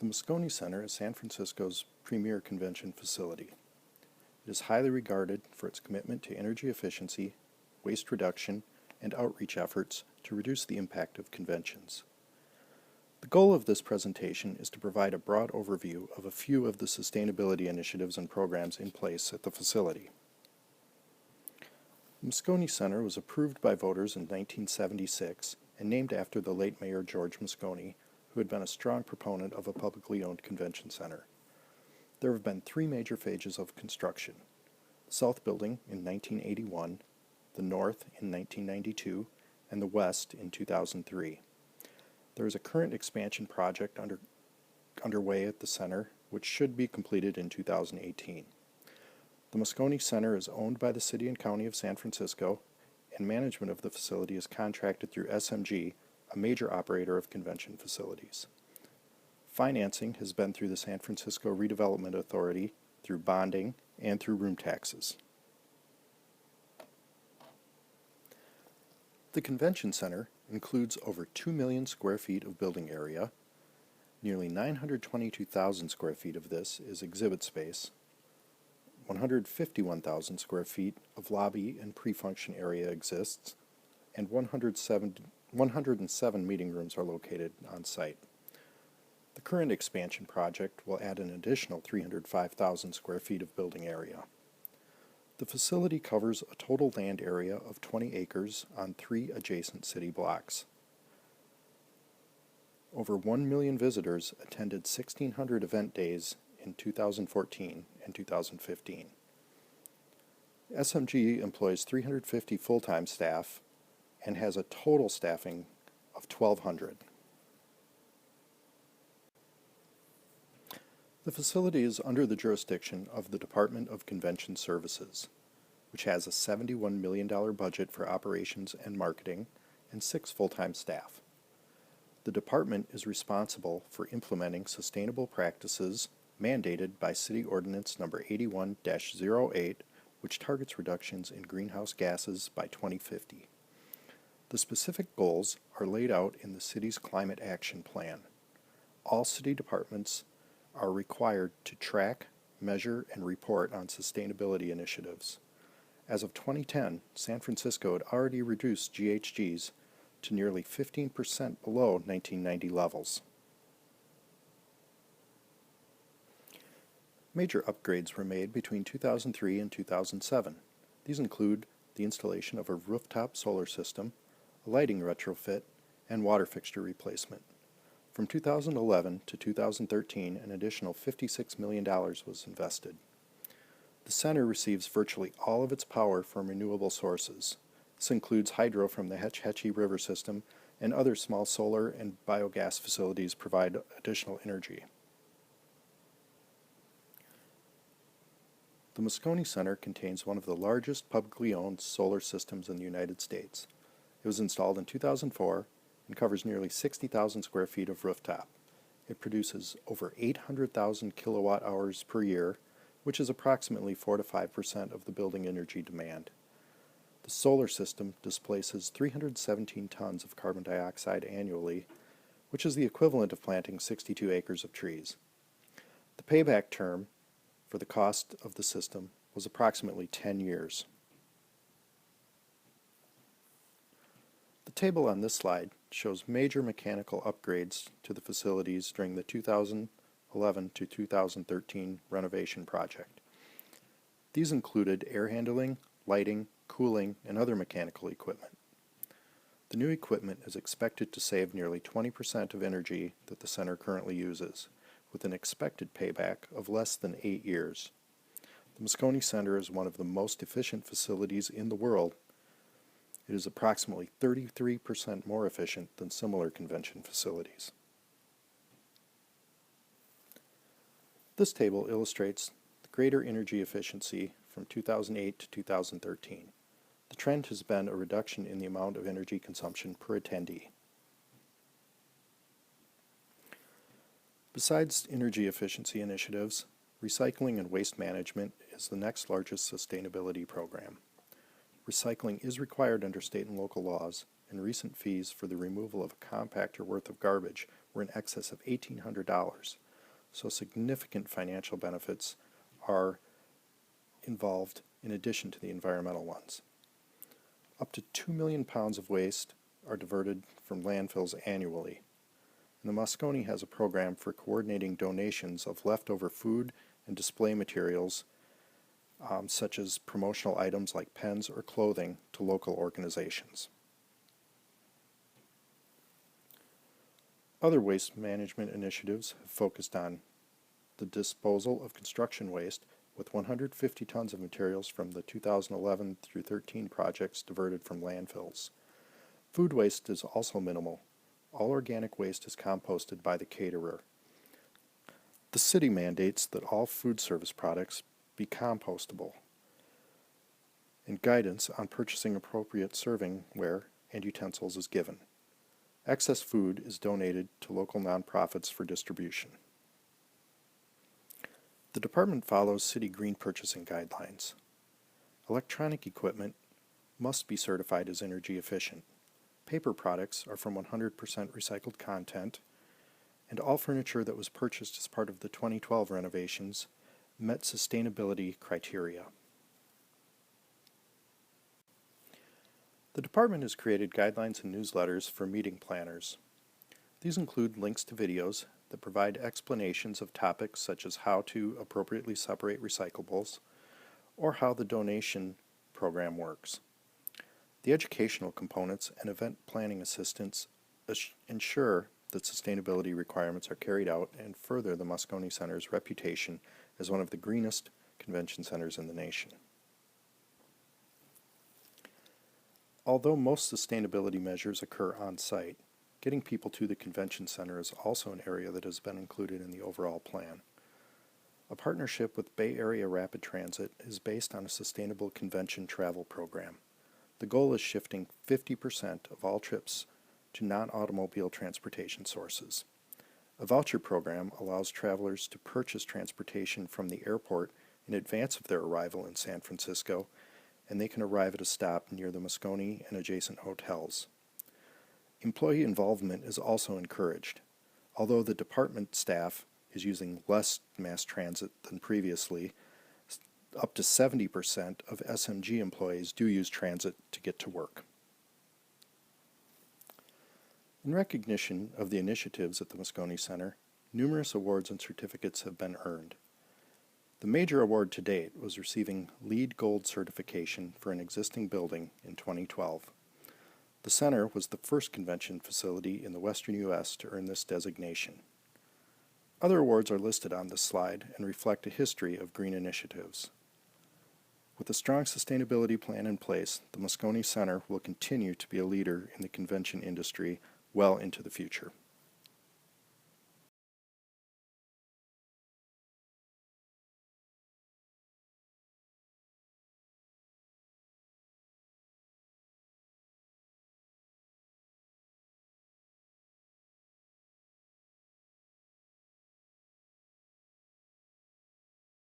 The Moscone Center is San Francisco's premier convention facility. It is highly regarded for its commitment to energy efficiency, waste reduction, and outreach efforts to reduce the impact of conventions. The goal of this presentation is to provide a broad overview of a few of the sustainability initiatives and programs in place at the facility. The Moscone Center was approved by voters in 1976 and named after the late Mayor George Moscone, who had been a strong proponent of a publicly owned convention center. There have been three major phases of construction: the South Building in 1981, the North in 1992, and the West in 2003. There is a current expansion project underway at the center, which should be completed in 2018. The Moscone Center is owned by the City and County of San Francisco, and management of the facility is contracted through SMG, a major operator of convention facilities. Financing has been through the San Francisco Redevelopment Authority, through bonding, and through room taxes. The Convention Center includes over 2 million square feet of building area. Nearly 922,000 square feet of this is exhibit space. 151,000 square feet of lobby and pre-function area exists, and 107 meeting rooms are located on site. The current expansion project will add an additional 305,000 square feet of building area. The facility covers a total land area of 20 acres on 3 adjacent city blocks. Over 1 million visitors attended 1,600 event days in 2014 and 2015. SMG employs 350 full-time staff and has a total staffing of 1,200. The facility is under the jurisdiction of the Department of Convention Services, which has a $71 million budget for operations and marketing and 6 full-time staff. The department is responsible for implementing sustainable practices mandated by City Ordinance Number 81-08, which targets reductions in greenhouse gases by 2050. The specific goals are laid out in the city's Climate Action Plan. All city departments are required to track, measure, and report on sustainability initiatives. As of 2010, San Francisco had already reduced GHGs to nearly 15% below 1990 levels. Major upgrades were made between 2003 and 2007. These include the installation of a rooftop solar system, a lighting retrofit, and water fixture replacement. From 2011 to 2013, an additional $56 million was invested. The center receives virtually all of its power from renewable sources. This includes hydro from the Hetch Hetchy River system, and other small solar and biogas facilities provide additional energy. The Moscone Center contains one of the largest publicly owned solar systems in the United States. It was installed in 2004 and covers nearly 60,000 square feet of rooftop. It produces over 800,000 kilowatt hours per year, which is approximately 4 to 5% of the building energy demand. The solar system displaces 317 tons of carbon dioxide annually, which is the equivalent of planting 62 acres of trees. The payback term for the cost of the system was approximately 10 years. The table on this slide shows major mechanical upgrades to the facilities during the 2011 to 2013 renovation project. These included air handling, lighting, cooling, and other mechanical equipment. The new equipment is expected to save nearly 20% of energy that the center currently uses, with an expected payback of less than 8 years. The Moscone Center is one of the most efficient facilities in the world. It is approximately 33% more efficient than similar convention facilities. This table illustrates the greater energy efficiency from 2008 to 2013. The trend has been a reduction in the amount of energy consumption per attendee. Besides energy efficiency initiatives, recycling and waste management is the next largest sustainability program. Recycling is required under state and local laws, and recent fees for the removal of a compactor worth of garbage were in excess of $1,800. so significant financial benefits are involved in addition to the environmental ones. Up to 2 million pounds of waste are diverted from landfills annually, and the Moscone has a program for coordinating donations of leftover food and display materials, such as promotional items like pens or clothing, to local organizations. Other waste management initiatives have focused on the disposal of construction waste, with 150 tons of materials from the 2011 through 13 projects diverted from landfills. Food waste is also minimal. All organic waste is composted by the caterer. The city mandates that all food service products be compostable, and guidance on purchasing appropriate servingware and utensils is given. Excess food is donated to local nonprofits for distribution. The department follows city green purchasing guidelines. Electronic equipment must be certified as energy efficient. Paper products are from 100% recycled content, and all furniture that was purchased as part of the 2012 renovations met sustainability criteria. The department has created guidelines and newsletters for meeting planners. These include links to videos that provide explanations of topics such as how to appropriately separate recyclables or how the donation program works. The educational components and event planning assistance ensure that sustainability requirements are carried out and further the Moscone Center's reputation as one of the greenest convention centers in the nation. Although most sustainability measures occur on-site, getting people to the convention center is also an area that has been included in the overall plan. A partnership with Bay Area Rapid Transit is based on a sustainable convention travel program. The goal is shifting 50% of all trips to non-automobile transportation sources. A voucher program allows travelers to purchase transportation from the airport in advance of their arrival in San Francisco, and they can arrive at a stop near the Moscone and adjacent hotels. Employee involvement is also encouraged. Although the department staff is using less mass transit than previously, up to 70% of SMG employees do use transit to get to work. In recognition of the initiatives at the Moscone Center, numerous awards and certificates have been earned. The major award to date was receiving LEED Gold certification for an existing building in 2012. The center was the first convention facility in the western U.S. to earn this designation. Other awards are listed on this slide and reflect a history of green initiatives. With a strong sustainability plan in place, the Moscone Center will continue to be a leader in the convention industry well into the future.